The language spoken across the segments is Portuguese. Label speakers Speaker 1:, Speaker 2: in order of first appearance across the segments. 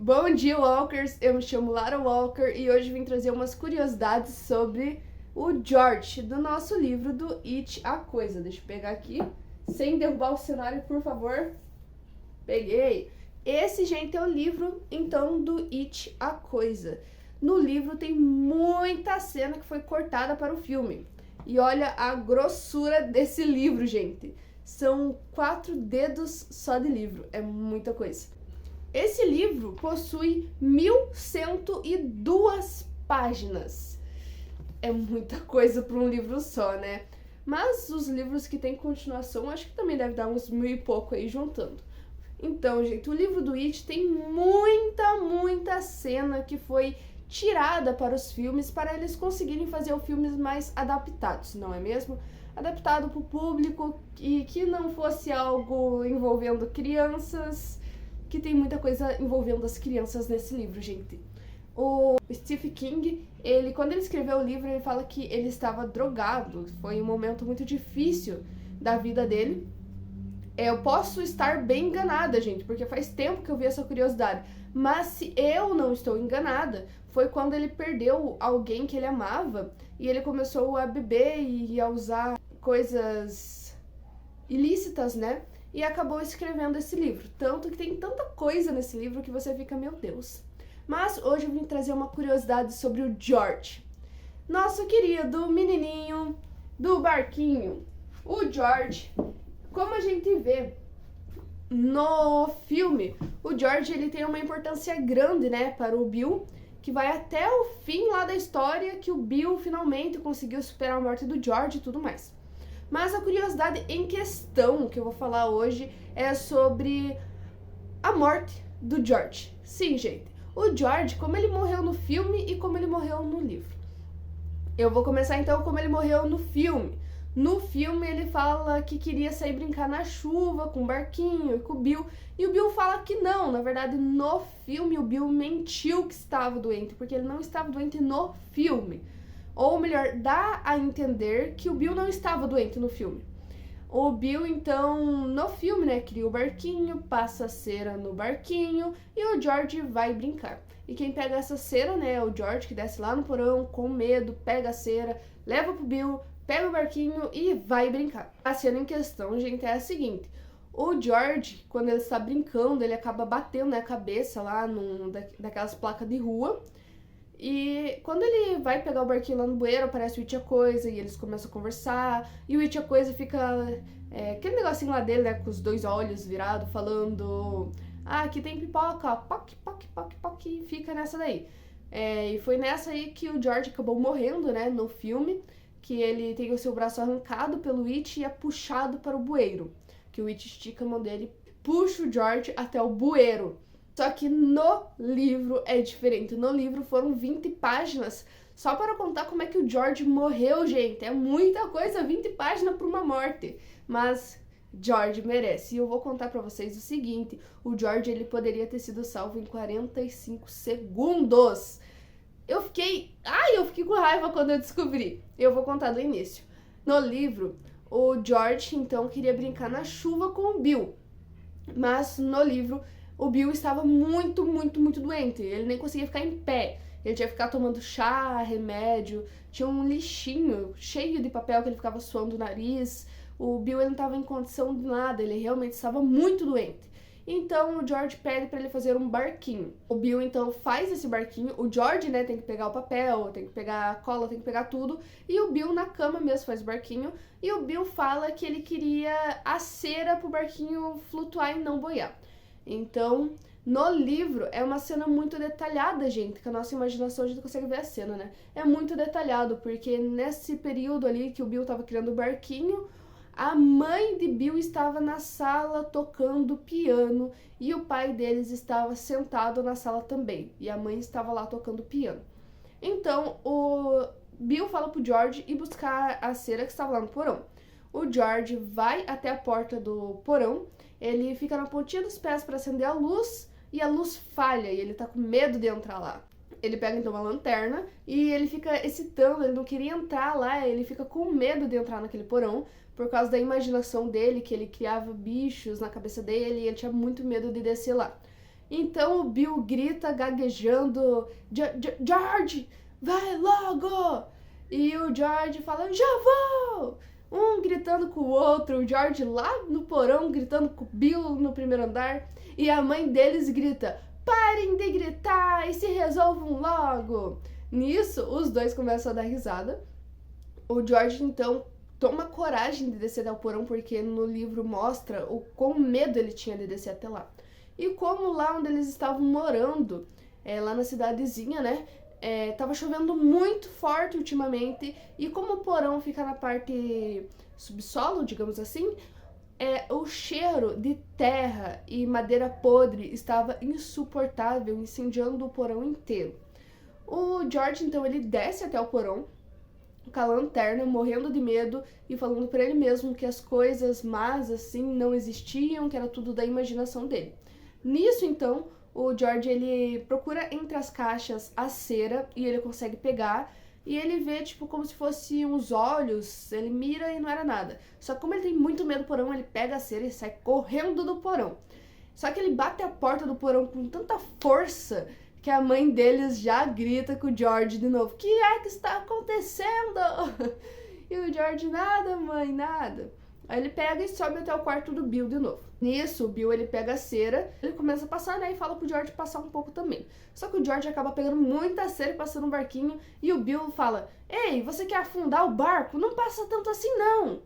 Speaker 1: Bom dia, Walkers! Eu me chamo Lara Walker e hoje vim trazer umas curiosidades sobre o George, do nosso livro do It, a Coisa. Deixa eu pegar aqui, sem derrubar o cenário, por favor. Peguei! Esse, gente, é o livro, então, do It, a Coisa. No livro tem muita cena que foi cortada para o filme. E olha a grossura desse livro, gente. São 4 dedos só de livro, é muita coisa. Esse livro possui 1.102 páginas. É muita coisa para um livro só, né? Mas os livros que tem continuação, acho que também deve dar uns 1.000 e pouco aí juntando. Então, gente, o livro do It tem muita cena que foi tirada para os filmes, para eles conseguirem fazer filmes mais adaptados, não é mesmo? Adaptado para o público e que não fosse algo envolvendo crianças, que tem muita coisa envolvendo as crianças nesse livro, gente. O Stephen King, quando ele escreveu o livro, ele fala que ele estava drogado, foi um momento muito difícil da vida dele. Eu posso estar bem enganada, gente, porque faz tempo que eu vi essa curiosidade, mas se eu não estou enganada, foi quando ele perdeu alguém que ele amava e ele começou a beber e a usar coisas ilícitas, né? E acabou escrevendo esse livro. Tanto que tem tanta coisa nesse livro que você fica, meu Deus. Mas hoje eu vim trazer uma curiosidade sobre o George. Nosso querido menininho do barquinho. O George, como a gente vê no filme, o George ele tem uma importância grande, né, para o Bill, que vai até o fim lá da história, que o Bill finalmente conseguiu superar a morte do George e tudo mais. Mas a curiosidade em questão que eu vou falar hoje é sobre a morte do George. Sim, gente, o George, como ele morreu no filme e como ele morreu no livro. Eu vou começar então como ele morreu no filme. No filme ele fala que queria sair brincar na chuva com o barquinho e com o Bill. E o Bill fala que não. Na verdade, no filme o Bill mentiu que estava doente, porque ele não estava doente no filme. Ou melhor, dá a entender que o Bill não estava doente no filme. O Bill, então, no filme, né, cria o barquinho, passa a cera no barquinho e o George vai brincar. E quem pega essa cera, né, é o George, que desce lá no porão com medo, pega a cera, leva pro Bill, pega o barquinho e vai brincar. A cena em questão, gente, é a seguinte. O George, quando ele está brincando, ele acaba batendo na cabeça lá daquelas placas de rua. E quando ele vai pegar o barquinho lá no bueiro, aparece o It a Coisa e eles começam a conversar. E o It a Coisa fica aquele negocinho lá dele, né, com os 2 olhos virados, falando: ah, aqui tem pipoca, poc, poc, poc, poc, e fica nessa daí. E foi nessa aí que o George acabou morrendo, né, no filme, que ele tem o seu braço arrancado pelo It e é puxado para o bueiro. Que o It estica a mão dele, puxa o George até o bueiro. Só que no livro é diferente. No livro foram 20 páginas só para contar como é que o George morreu, gente. É muita coisa, 20 páginas para uma morte. Mas George merece. E eu vou contar para vocês o seguinte. O George, ele poderia ter sido salvo em 45 segundos. Eu fiquei com raiva quando eu descobri. Eu vou contar do início. No livro, o George, então, queria brincar na chuva com o Bill. Mas no livro, o Bill estava muito doente. Ele nem conseguia ficar em pé. Ele tinha que ficar tomando chá, remédio. Tinha um lixinho cheio de papel que ele ficava suando o nariz. O Bill, ele não estava em condição de nada. Ele realmente estava muito doente. Então o George pede para ele fazer um barquinho. O Bill então faz esse barquinho. O George, né, tem que pegar o papel, tem que pegar a cola, tem que pegar tudo. E o Bill na cama mesmo faz o barquinho. E o Bill fala que ele queria a cera pro barquinho flutuar e não boiar. Então, no livro é uma cena muito detalhada, gente, que a nossa imaginação a gente consegue ver a cena, né? É muito detalhado, porque nesse período ali que o Bill tava criando o barquinho, a mãe de Bill estava na sala tocando piano e o pai deles estava sentado na sala também. E a mãe estava lá tocando piano. Então, o Bill fala pro George ir buscar a cera que estava lá no porão. O George vai até a porta do porão, ele fica na pontinha dos pés para acender a luz e a luz falha e ele tá com medo de entrar lá. Ele pega então uma lanterna e ele fica excitando, ele não queria entrar lá, ele fica com medo de entrar naquele porão por causa da imaginação dele, que ele criava bichos na cabeça dele e ele tinha muito medo de descer lá. Então o Bill grita gaguejando, George, vai logo! E o George fala, já vou! Um gritando com o outro, o George lá no porão gritando com o Bill no primeiro andar. E a mãe deles grita, parem de gritar e se resolvam logo! Nisso, os dois começam a dar risada. O George, então, toma coragem de descer até o porão, porque no livro mostra o quão medo ele tinha de descer até lá. E como lá onde eles estavam morando, lá na cidadezinha, né, tava chovendo muito forte ultimamente, e como o porão fica na parte subsolo, digamos assim, o cheiro de terra e madeira podre estava insuportável, incendiando o porão inteiro. O George, então, ele desce até o porão, com a lanterna, morrendo de medo e falando pra ele mesmo que as coisas más, assim, não existiam, que era tudo da imaginação dele. Nisso, então, o George, ele procura entre as caixas a cera e ele consegue pegar e ele vê, tipo, como se fosse uns olhos, ele mira e não era nada. Só que como ele tem muito medo do porão, ele pega a cera e sai correndo do porão. Só que ele bate a porta do porão com tanta força que a mãe deles já grita com o George de novo. O que é que está acontecendo? E o George, nada, mãe, nada. Aí ele pega e sobe até o quarto do Bill de novo. Nisso, o Bill, ele pega a cera, ele começa a passar, né, e fala pro George passar um pouco também. Só que o George acaba pegando muita cera e passando um barquinho, e o Bill fala, ei, você quer afundar o barco? Não passa tanto assim, não.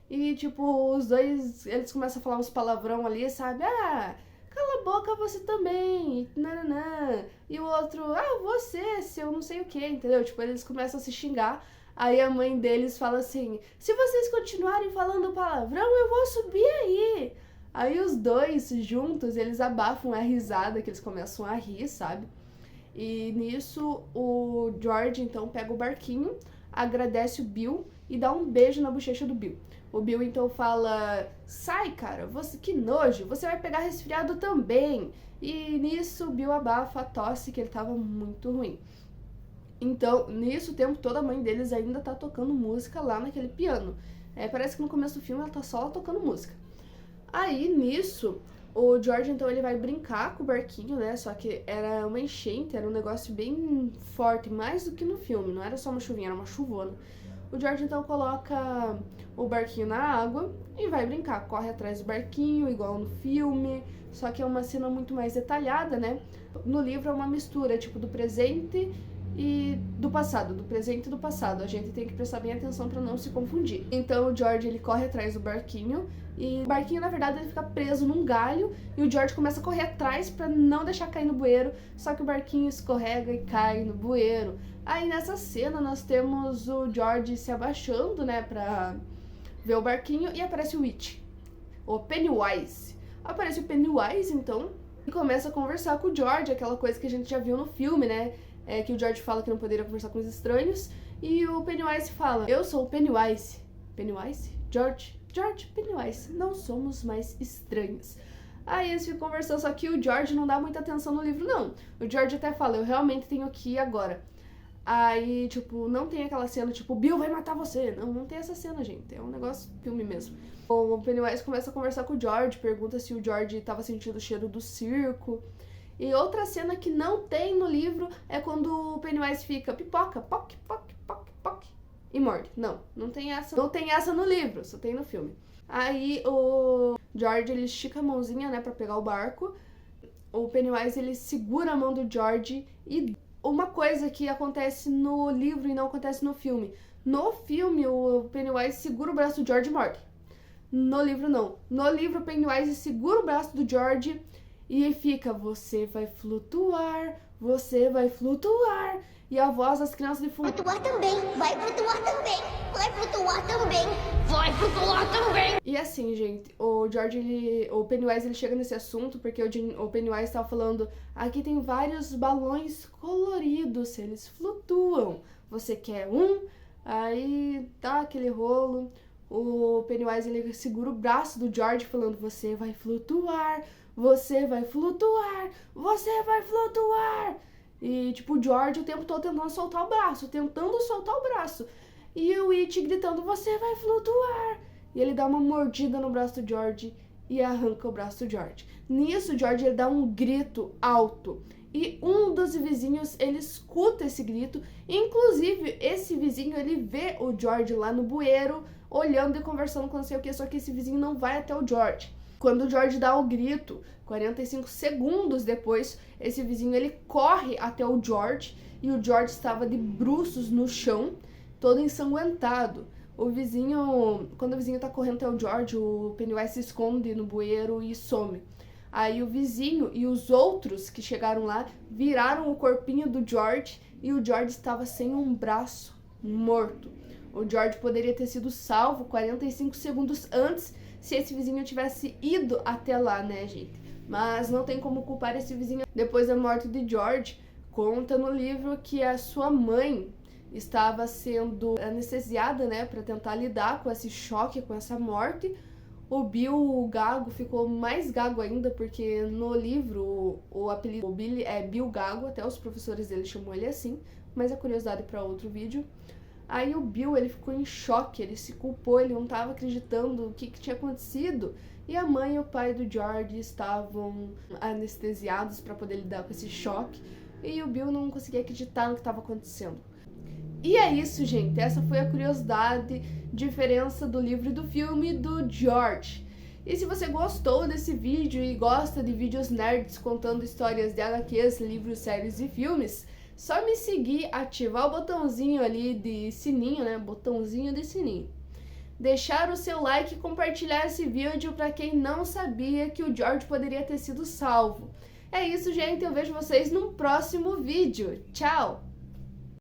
Speaker 1: E, tipo, os dois, eles começam a falar uns palavrão ali, sabe? Ah, cala a boca você também, nananã. E o outro, você, seu não sei o que, entendeu? Tipo, eles começam a se xingar. Aí a mãe deles fala assim, se vocês continuarem falando palavrão, eu vou subir aí. Aí os dois juntos, eles abafam a risada, que eles começam a rir, sabe? E nisso o George então pega o barquinho, agradece o Bill e dá um beijo na bochecha do Bill. O Bill então fala, sai cara, você que nojo, você vai pegar resfriado também. E nisso o Bill abafa a tosse, que ele tava muito ruim. Então, nisso, o tempo todo, a mãe deles ainda tá tocando música lá naquele piano. Parece que no começo do filme ela tá só lá tocando música. Aí, nisso, o George, então, ele vai brincar com o barquinho, né? Só que era uma enchente, era um negócio bem forte, mais do que no filme. Não era só uma chuvinha, era uma chuvona. O George, então, coloca o barquinho na água e vai brincar. Corre atrás do barquinho, igual no filme. Só que é uma cena muito mais detalhada, né? No livro é uma mistura, tipo, do presente e do passado, do presente e do passado. A gente tem que prestar bem atenção para não se confundir. Então o George, ele corre atrás do barquinho e o barquinho, na verdade, ele fica preso num galho e o George começa a correr atrás para não deixar cair no bueiro, só que o barquinho escorrega e cai no bueiro. Aí nessa cena nós temos o George se abaixando, né, pra ver o barquinho e aparece o It, o Pennywise. Aparece o Pennywise, então, e começa a conversar com o George, aquela coisa que a gente já viu no filme, né? Que o George fala que não poderia conversar com os estranhos. E o Pennywise fala, eu sou o Pennywise. Pennywise? George, Pennywise. Não somos mais estranhos. Aí eles ficam conversando, só que o George não dá muita atenção no livro, não. O George até fala, eu realmente tenho que ir agora. Aí, tipo, não tem aquela cena, tipo, Bill vai matar você. Não tem essa cena, gente. É um negócio filme mesmo. O Pennywise começa a conversar com o George, pergunta se o George tava sentindo o cheiro do circo. E outra cena que não tem no livro é quando o Pennywise fica pipoca, poc, poc, poc, poc, e morde. Não tem essa. Não tem essa no livro, só tem no filme. Aí o George, ele estica a mãozinha, né, pra pegar o barco. O Pennywise, ele segura a mão do George e uma coisa que acontece no livro e não acontece no filme. No filme, o Pennywise segura o braço do George e morde. No livro, não. No livro, o Pennywise segura o braço do George e fica, você vai flutuar, você vai flutuar. E a voz das crianças de fundo,
Speaker 2: flutuar também, vai flutuar também, vai flutuar também, vai flutuar também.
Speaker 1: E assim, gente, o George, o Pennywise, ele chega nesse assunto porque o Pennywise tava falando, aqui tem vários balões coloridos, eles flutuam. Você quer um? Aí tá aquele rolo. O Pennywise, ele segura o braço do George falando, você vai flutuar, você vai flutuar, você vai flutuar. E tipo, o George o tempo todo tentando soltar o braço. E o It gritando, você vai flutuar. E ele dá uma mordida no braço do George e arranca o braço do George. Nisso, o George ele dá um grito alto. E um dos vizinhos, ele escuta esse grito. Inclusive, esse vizinho, ele vê o George lá no bueiro, olhando e conversando com não sei o que, só que esse vizinho não vai até o George. Quando o George dá o grito, 45 segundos depois, esse vizinho, ele corre até o George, e o George estava de bruços no chão, todo ensanguentado. Quando o vizinho tá correndo até o George, o Pennywise se esconde no bueiro e some. Aí o vizinho e os outros que chegaram lá viraram o corpinho do George e o George estava sem um braço, morto. O George poderia ter sido salvo 45 segundos antes se esse vizinho tivesse ido até lá, né, gente? Mas não tem como culpar esse vizinho. Depois da morte de George, conta no livro que a sua mãe estava sendo anestesiada, né, para tentar lidar com esse choque, com essa morte. O Bill, o Gago, ficou mais gago ainda, porque no livro o apelido Billy é Bill Gago, até os professores dele chamam ele assim, mas é curiosidade para outro vídeo. Aí o Bill, ele ficou em choque, ele se culpou, ele não estava acreditando o que tinha acontecido. E a mãe e o pai do George estavam anestesiados para poder lidar com esse choque, e o Bill não conseguia acreditar no que estava acontecendo. E é isso, gente. Essa foi a curiosidade, diferença do livro e do filme do George. E se você gostou desse vídeo e gosta de vídeos nerds contando histórias de HQs, livros, séries e filmes, só me seguir, ativar o botãozinho ali de sininho, né? Botãozinho de sininho. Deixar o seu like e compartilhar esse vídeo para quem não sabia que o George poderia ter sido salvo. É isso, gente. Eu vejo vocês no próximo vídeo. Tchau!